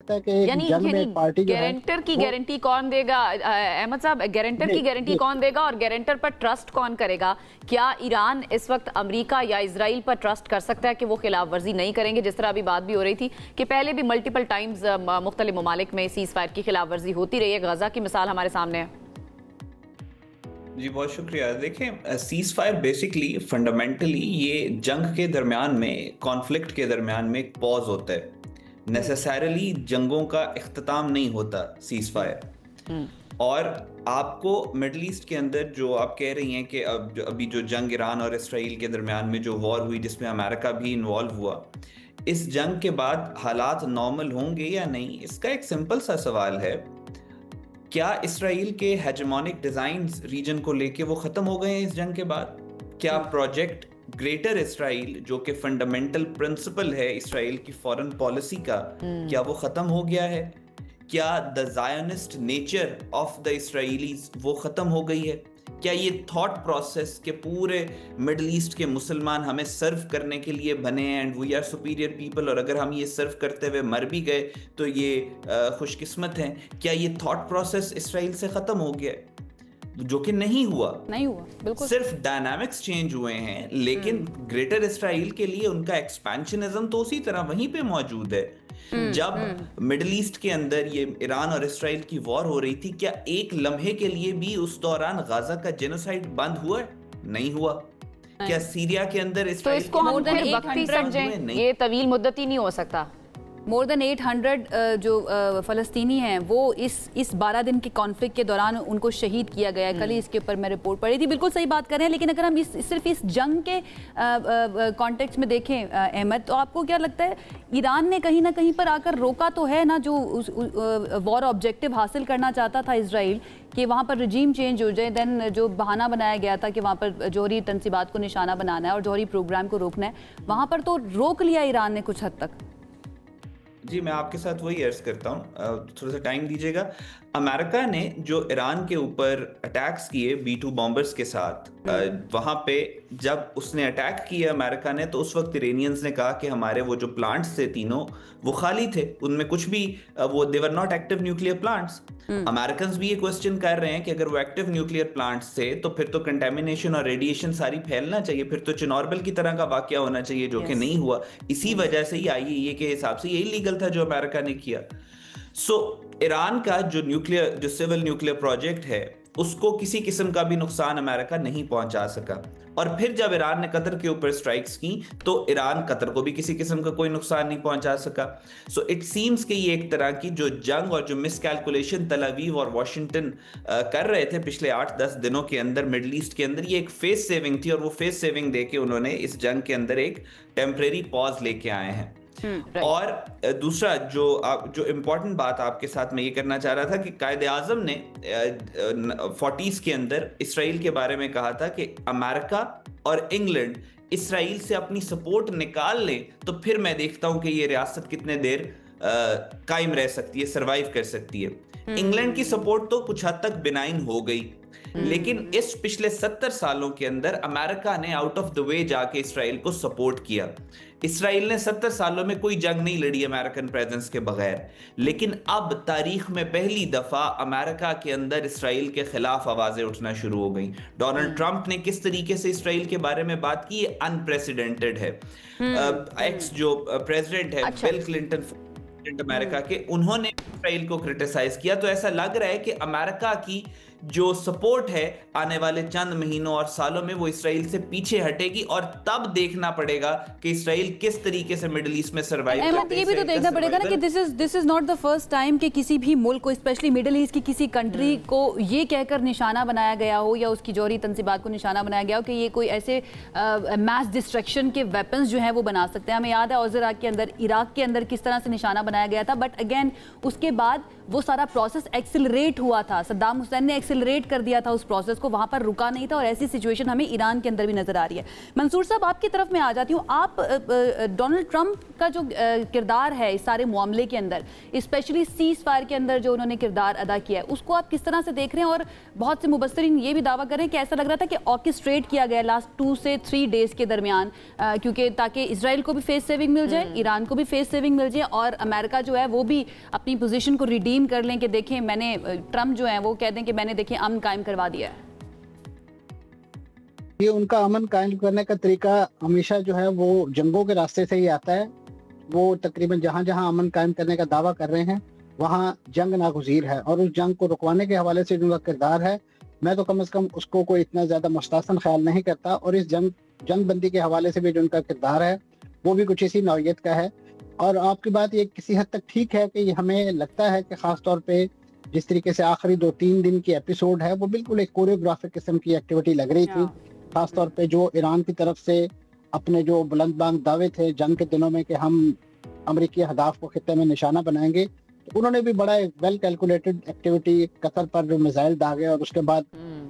یعنی گارنٹر کی گارنٹی کون دے گا احمد صاحب؟ گارنٹر کی گارنٹی کون دے گا اور گارنٹر پر ٹرسٹ کون کرے گا؟ کیا ایران اس وقت امریکہ یا اسرائیل پر ٹرسٹ کر سکتا ہے کہ وہ خلاف ورزی نہیں کریں گے؟ جس طرح ابھی بات بھی ہو رہی تھی کہ پہلے بھی ملٹیپل ٹائمز مختلف ممالک میں سیز فائر کی خلاف ورزی ہوتی رہی ہے، غزہ کی مثال ہمارے سامنے ہے۔ جی بہت شکریہ۔ دیکھیں، سیز فائر بیسکلی فنڈامنٹلی یہ جنگ کے درمیان میں، کانفلکٹ کے درمیان میں ایک پاز ہوتا ہے، نیسیسریلی جنگوں کا اختتام نہیں ہوتا سیز فائر۔ اور آپ کو مڈل ایسٹ کے اندر جو آپ کہہ رہی ہیں کہ ابھی جو جنگ ایران اور اسرائیل کے درمیان میں جو وار ہوئی جس میں امریکہ بھی انوالو ہوا، اس جنگ کے بعد حالات نارمل ہوں گے یا نہیں؟ اس کا ایک سمپل سا سوال ہے، کیا اسرائیل کے ہیجمونک ڈیزائنز ریجن کو لے کے وہ ختم ہو گئے ہیں اس جنگ کے بعد؟ کیا پروجیکٹ گریٹر اسرائیل جو کہ فنڈامنٹل پرنسپل ہے اسرائیل کی فورن پالیسی کا، کیا وہ ختم ہو گیا ہے؟ کیا دا زائونسٹ نیچر آف دا اسرائیلیز وہ ختم ہو گئی ہے؟ کیا یہ تھاٹ پروسیس کہ پورے مڈل ایسٹ کے مسلمان ہمیں سرو کرنے کے لیے بنے ہیں and we are superior people, اور اگر ہم یہ سرو کرتے ہوئے مر بھی گئے تو یہ خوش قسمت ہیں، کیا یہ تھاٹ پروسیس اسرائیل سے ختم ہو گیا ہے؟ جو کہ نہیں ہوا بالکل، صرف ڈائنامکس چینج ہوئے ہیں، لیکن گریٹر اسرائیل کے لیے ان کا ایکسپینشنزم تو اسی طرح وہیں پہ موجود ہے۔ جب مڈل ایسٹ کے اندر یہ ایران اور اسرائیل کی وار ہو رہی تھی، کیا ایک لمحے کے لیے بھی اس دوران غزہ کا جینوسائیڈ بند ہوا؟ نہیں ہوا۔ کیا سیریا کے اندر اسرائیل اس کو ہم پھر وقتی سمجھیں، یہ طویل مدتی نہیں ہو سکتا؟ مور دین 800 جو فلسطینی ہیں وہ اس 12 دن کے کانفلکٹ کے دوران ان کو شہید کیا گیا ہے۔ کل ہی اس کے اوپر میں رپورٹ پڑھی تھی۔ بالکل صحیح بات کر رہے ہیں، لیکن اگر ہم صرف اس جنگ کے کانٹیکسٹ میں دیکھیں احمد، تو آپ کو کیا لگتا ہے ایران نے کہیں نہ کہیں پر آ کر روکا تو ہے نا جو وار آبجیکٹیو حاصل کرنا چاہتا تھا اسرائیل کہ وہاں پر رجیم چینج ہو جائے، دین جو بہانہ بنایا گیا تھا کہ وہاں پر جوہری تنصیبات کو نشانہ بنانا ہے اور جوہری پروگرام کو روکنا ہے، وہاں پر تو روک لیا ایران نے کچھ حد تک۔ جی میں آپ کے ساتھ وہی عرض کرتا ہوں، تھوڑا سا ٹائم دیجیے گا۔ امریکہ نے جو ایران کے اوپر اٹیکس کیے B-2 بامبرز کے ساتھ، وہاں پہ جب اس نے اٹیک کیا امریکہ نے، تو اس وقت ایرانیئنز نے کہا کہ ہمارے وہ جو پلانٹس تھے تینوں وہ خالی تھے، ان میں کچھ بھی وہ they were not active nuclear plants۔ Americans بھی یہ کوسچن کر رہے ہیں کہ اگر وہ ایکٹیو نیوکلیئر پلانٹس تھے تو پھر تو کنٹامینیشن اور ریڈیشن ساری پھیلنا چاہیے، پھر تو چنوربل کی طرح کا واقعہ ہونا چاہیے، جو کہ نہیں ہوا۔ اسی وجہ سے ہی IAEA کے حساب سے یہی لیگل تھا جو امریکہ نے کیا۔ ایران کا جو سول نیوکلیئر پروجیکٹ ہے، اس کو کسی قسم کا بھی نقصان امریکہ نہیں پہنچا سکا۔ اور پھر جب ایران نے قطر کے اوپر اسٹرائکس کی تو ایران قطر کو بھی کسی قسم کا کوئی نقصان نہیں پہنچا سکا۔ اٹ سیمز کہ یہ ایک طرح کی جو جنگ اور جو مس کیلکولیشن تل اویو اور واشنگٹن کر رہے تھے پچھلے 8-10 دنوں کے اندر مڈل ایسٹ کے اندر، یہ ایک فیس سیونگ تھی، اور وہ فیس سیونگ دے کے انہوں نے اس جنگ کے اندر ایک ٹیمپریری پاز لے کے آئے ہیں۔ اور دوسرا جو امپورٹنٹ بات آپ کے ساتھ میں یہ کرنا چاہ رہا تھا کہ قائد اعظم نے 40s کے اندر اسرائیل کے بارے میں کہا تھا کہ امریکہ اور انگلینڈ اسرائیل سے اپنی سپورٹ نکال لیں تو پھر میں دیکھتا ہوں کہ یہ ریاست کتنے دیر قائم رہ سکتی ہے، سروائیو کر سکتی ہے۔ انگلینڈ کی سپورٹ تو کچھ حد تک بنائن ہو گئی، لیکن اس پچھلے 70 سالوں کے اندر امریکہ نے آؤٹ آف دا وے جا کے اسرائیل کو سپورٹ کیا۔ اسرائیل نے 70 سالوں میں کوئی جنگ نہیں لڑی امریکن پریزنس کے بغیر، لیکن اب تاریخ میں پہلی دفعہ امریکہ کے اندر اسرائیل کے خلاف آوازیں اٹھنا شروع ہو گئیں۔ ڈونلڈ ٹرمپ نے کس طریقے سے اسرائیل کے بارے میں بات کی، یہ انپریسیڈنٹڈ ہے۔ ایکس جو پریزیڈنٹ ہے بل کلنٹن امریکہ کے، انہوں نے اسرائیل کو کرٹیسائز کیا، تو ایسا لگ رہا ہے کہ امریکہ کی جو سپورٹ ہے آنے والے چند مہینوں اور سالوں میں وہ اسرائیل سے پیچھے ہٹے گی، اور تب دیکھنا پڑے گا کہ اسرائیل کس طریقے سے مڈل ایسٹ میں سروائیو کرتے ہیں۔ یہ بھی تو دیکھنا پڑے گا نا کہ this is not the first time کہ کسی بھی ملک کو، اسپیشلی مڈل ایسٹ کی کسی کنٹری کو یہ کہہ کر نشانہ بنایا گیا ہو یا اس کی جوہری تنصیبات کو نشانہ بنایا گیا ہو کہ یہ کوئی ایسے میس ڈسٹرکشن کے ویپنز جو ہیں وہ بنا سکتے ہیں۔ ہمیں یاد ہے عراق کے اندر کس طرح سے نشانہ بنایا گیا تھا، بٹ اگین اس کے بعد وہ سارا پروسیس ایکسلریٹ ہوا تھا، صدام حسین نے ایکسلریٹ کر دیا تھا اس پروسیس کو, وہاں پر رکا نہیں تھا, اور ایسی سچویشن ہمیں ایران کے اندر بھی نظر آ رہی ہے. منصور صاحب آپ کی طرف میں آ جاتی ہوں. آپ ڈونلڈ ٹرمپ کا جو کردار ہے اس سارے معاملے کے اندر, اسپیشلی سیز فائر کے اندر جو انہوں نے کردار ادا کیا ہے, اس کو آپ کس طرح سے دیکھ رہے ہیں؟ اور بہت سے مبصرین یہ بھی دعویٰ کر رہے ہیں کہ ایسا لگ رہا تھا کہ آرکسٹریٹ کیا گیا لاسٹ 2 سے 3 ڈیز کے درمیان, کیونکہ تاکہ اسرائیل کو بھی فیس سیونگ مل جائے, ایران کو بھی فیس سیونگ مل جائے, اور امریکہ جو ہے وہ بھی اپنی پوزیشن کو ریڈیم کر لیں کہ دیکھیں میں نے, ٹرمپ جو ہیں وہ کہہ دیں کہ میں نے دیکھیں امن قائم کروا دیا ہے. یہ ان کا امن قائم کرنے کا طریقہ ہمیشہ جو ہے وہ جنگوں کے راستے سے ہی آتا ہے. وہ تقریباً جہاں جہاں امن قائم کرنے کا دعویٰ کر رہے ہیں وہاں جنگ ناگزیر ہے, اور اس جنگ کو رکوانے کے حوالے سے جو ان کا کردار ہے, میں تو کم از کم اس کو کوئی اتنا زیادہ مستحسن خیال نہیں کرتا. اور اس جنگ بندی کے حوالے سے بھی جو ان کا کردار ہے وہ بھی کچھ اسی نوعیت کا ہے. اور آپ کی بات یہ کسی حد تک ٹھیک ہے کہ ہمیں لگتا ہے کہ خاص طور پہ جس طریقے سے آخری 2-3 دن کی ایپیسوڈ ہے وہ بالکل ایک کوریوگرافک قسم کی ایکٹیویٹی لگ رہی تھی, خاص طور پہ جو ایران کی طرف سے اپنے جو بلند بانگ دعوے تھے جنگ کے دنوں میں کہ ہم امریکی اہداف کو خطے میں نشانہ بنائیں گے, تو انہوں نے بھی بڑا ویل کیلکولیٹڈ ایکٹیویٹی قطر پر جو میزائل داغے, اور اس کے بعد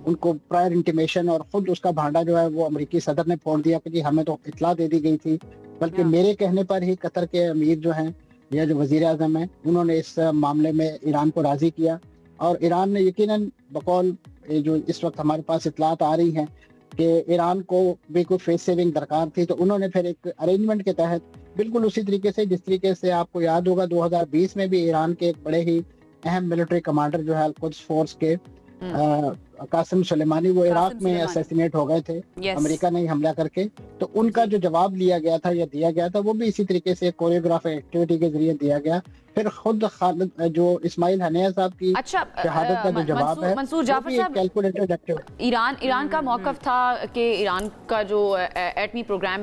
ان کو پرائر انٹیمیشن, اور خود اس کا بھانڈا جو ہے وہ امریکی صدر نے پھوڑ دیا کہ جی ہمیں تو اطلاع دے دی گئی تھی, بلکہ میرے کہنے پر ہی قطر کے امیر جو ہیں یا جو وزیر اعظم ہیں انہوں نے اس معاملے میں ایران کو راضی کیا. اور ایران نے یقیناً بقول جو اس وقت ہمارے پاس اطلاعات آ رہی ہیں کہ ایران کو بھی کوئی فیس سیونگ درکار تھی, تو انہوں نے پھر ایک ارینجمنٹ کے تحت بالکل اسی طریقے سے جس طریقے سے آپ کو یاد ہوگا 2020 میں بھی ایران کے ایک بڑے ہی اہم ملٹری کمانڈر جو ہے القدس فورس کے قاسم سلیمانی, وہ عراق میں اسیسینیٹ ہو گئے تھے امریکہ نے حملہ کر کے, تو ان کا جو جواب لیا گیا تھا یا دیا گیا تھا وہ بھی اسی طریقے سے کوریوگرافک ایکٹیویٹی کے ذریعے دیا گیا. پھر خود خالد جو اسماعیل ہنیہ صاحب کی شہادت کا جو جواب ہے, منصور جعفر صاحب, ایران کا موقف تھا کہ ایران کا جو ایٹمی پروگرام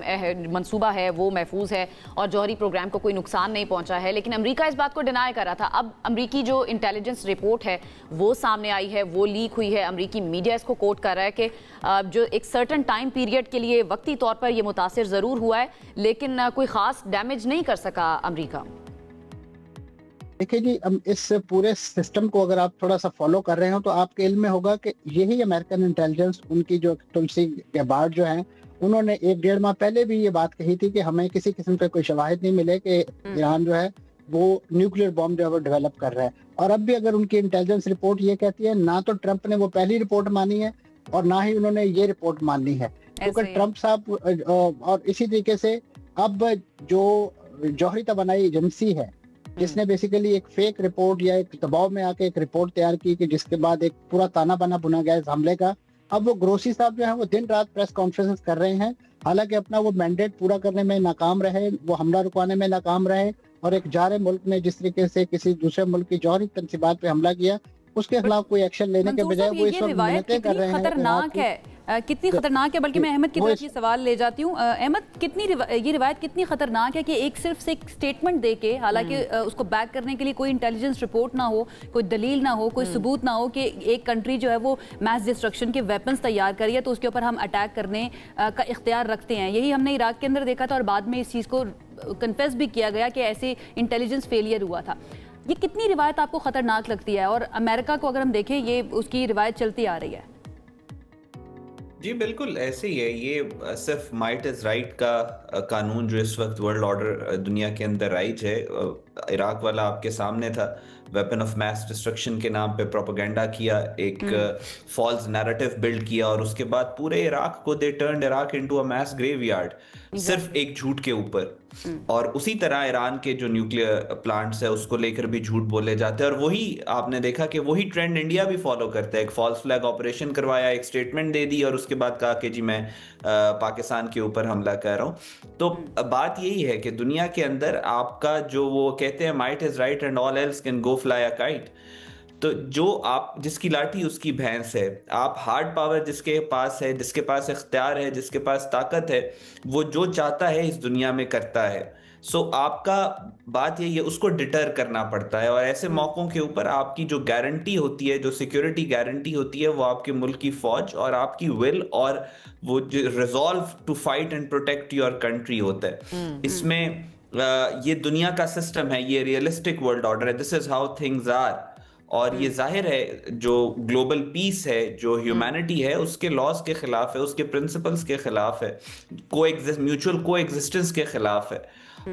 منصوبہ ہے وہ محفوظ ہے اور جوہری پروگرام کو کوئی نقصان نہیں پہنچا ہے, لیکن امریکہ اس بات کو ڈینائی کر رہا تھا. اب امریکی جو انٹیلیجنس رپورٹ ہے وہ سامنے آئی ہے, وہ لیک ہوئی ہے, امریکی میڈیا اس کو کوٹ کر رہا ہے کہ جو ایک سرٹن ٹائم پیریڈ کے لیے وقتی طور پر یہ متاثر ضرور ہوا ہے لیکن کوئی خاص ڈیمیج نہیں کر سکا امریکہ. دیکھیں جی, اس پورے سسٹم کو اگر آپ تھوڑا سا فالو کر رہے ہو تو آپ کے علم میں ہوگا کہ یہی امریکن انٹیلیجنس, ان کی جو تلسی گیبارڈ جو ہیں, انہوں نے 1-1.5 ماہ پہلے بھی یہ بات کہی تھی کہ ہمیں کسی قسم کا کوئی شواہد نہیں ملے کہ ایران جو ہے وہ نیوکلیئر بم جو ہے وہ ڈیولپ کر رہا ہے. اور اب بھی اگر ان کی انٹیلیجنس رپورٹ یہ کہتی ہے, نہ تو ٹرمپ نے وہ پہلی رپورٹ مانی ہے اور نہ ہی انہوں نے یہ رپورٹ ماننی ہے, کیونکہ ٹرمپ صاحب, اور اسی طریقے سے اب جو جوہری توانائی ایجنسی ہے جس نے بیسیکلی ایک فیک رپورٹ یا ایک دباؤ میں آ کے ایک رپورٹ تیار کی کہ جس کے بعد ایک پورا تانا بانا بنا گیا اس حملے کا, اب وہ گروسی صاحب جو ہیں وہ دن رات پریس کانفرنس کر رہے ہیں, حالانکہ اپنا وہ مینڈیٹ پورا کرنے میں ناکام رہے, وہ حملہ رکوانے میں ناکام رہے, اور ایک جار ملک نے جس طریقے سے کسی دوسرے ملک کی جوہری تنصیبات پہ حملہ کیا اس کے خلاف کوئی ایکشن لینے کے بجائے وہ اس وقت منتیں کر رہے ہیں. کتنی خطرناک ہے, بلکہ میں احمد کی طرف یہ سوال لے جاتی ہوں. احمد, یہ روایت کتنی خطرناک ہے کہ ایک صرف سے ایک سٹیٹمنٹ دے کے, حالانکہ اس کو بیک کرنے کے لیے کوئی انٹیلیجنس رپورٹ نہ ہو, کوئی دلیل نہ ہو, کوئی ثبوت نہ ہو کہ ایک کنٹری جو ہے وہ میس ڈسٹرکشن کے ویپنز تیار کری ہے تو اس کے اوپر ہم اٹیک کرنے کا اختیار رکھتے ہیں. یہی ہم نے عراق کے اندر دیکھا تھا, اور بعد میں اس چیز کو کنفیس بھی کیا گیا کہ ایسے انٹیلیجنس فیلئر ہوا تھا. یہ کتنی روایت آپ کو خطرناک لگتی ہے, اور امریکہ کو اگر ہم دیکھیں یہ اس کی روایت چلتی آ رہی ہے؟ جی بالکل ایسے ہی ہے, یہ صرف مائٹ از رائٹ کا قانون جو اس وقت ورلڈ آرڈر دنیا کے اندر رائج ہے. عراق والا آپ کے سامنے تھا, ویپن آف میس ڈسٹرکشن کے نام پہ پروپیگنڈا کیا, ایک فالس نیریٹو بلڈ کیا, اور اس کے بعد پورے عراق کو دے ٹرنڈ عراق انٹو اے میس گریو یارڈ صرف ایک جھوٹ کے اوپر. اور اسی طرح ایران کے جو نیوکلیئر پلانٹس ہے اس کو لے کر بھی جھوٹ بولے جاتے ہیں, اور وہی آپ نے دیکھا کہ وہی ٹرینڈ انڈیا بھی فالو کرتا ہے. ایک فالس فلیگ آپریشن کروایا, ایک سٹیٹمنٹ دے دی, اور اس کے بعد کہا کہ جی میں پاکستان کے اوپر حملہ کر رہا ہوں. تو بات یہی ہے کہ دنیا کے اندر آپ کا جو وہ کہتے ہیں might is right and all else can go fly a kite, تو جو آپ جس کی لاٹھی اس کی بھینس ہے, آپ ہارڈ پاور جس کے پاس ہے, جس کے پاس اختیار ہے, جس کے پاس طاقت ہے, وہ جو چاہتا ہے اس دنیا میں کرتا ہے. سو آپ کا بات یہی ہے, اس کو ڈیٹر کرنا پڑتا ہے, اور ایسے موقعوں کے اوپر آپ کی جو گارنٹی ہوتی ہے, جو سیکیورٹی گارنٹی ہوتی ہے, وہ آپ کے ملک کی فوج اور آپ کی ول اور وہ جو resolve to fight and protect your country ہوتا ہے. اس میں یہ دنیا کا سسٹم ہے, یہ ریئلسٹک ورلڈ آرڈر ہے, دس از ہاؤ تھنگز آر. اور یہ ظاہر ہے جو گلوبل پیس ہے، جو ہیومینٹی ہے، اس کے لاز کے خلاف ہے، اس کے پرنسپلز کے خلاف ہے، میوچل کو ایگزسٹنس کے خلاف ہے.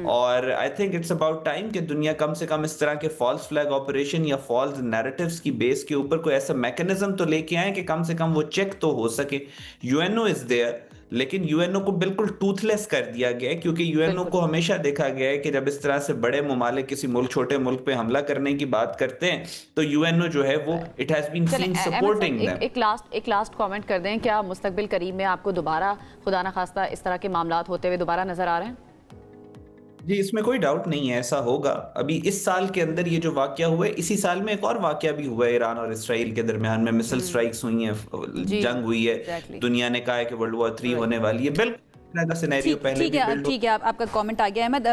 اور I think it's about time کہ دنیا کم سے کم اس طرح کے فالس فلیگ آپریشن یا فالس نیریٹیوز کی بیس کے اوپر کوئی ایسا میکنزم تو لے کے آئیں کہ کم سے کم وہ چیک تو ہو سکے. U N O is there, لیکن یو این او کو بالکل ٹوتھ لیس کر دیا گیا ہے، کیونکہ یو این او کو ہمیشہ دیکھا گیا ہے کہ جب اس طرح سے بڑے ممالک کسی ملک، چھوٹے ملک پہ حملہ کرنے کی بات کرتے ہیں تو یو این او جو ہے وہ it has been seen supporting them. ایک لاسٹ کامنٹ کر دیں، کیا مستقبل قریب میں آپ کو دوبارہ خدا نخواستہ اس طرح کے معاملات ہوتے ہوئے دوبارہ نظر آ رہے ہیں؟ جی اس میں کوئی ڈاؤٹ نہیں ہے، ایسا ہوگا. ابھی اس سال کے اندر یہ جو واقعہ ہوا ہے، اسی سال میں ایک اور واقعہ بھی ہوا ہے ایران اور اسرائیل کے درمیان میں، مسل سٹرائکس ہوئی ہیں، جنگ ہوئی ہے. دنیا نے کہا ہے کہ ورلڈ وار 3 ہونے والی ہے. بالکل سینیریو پہلے بھی ٹھیک ہے، آپ کا کامنٹ آ گیا احمد.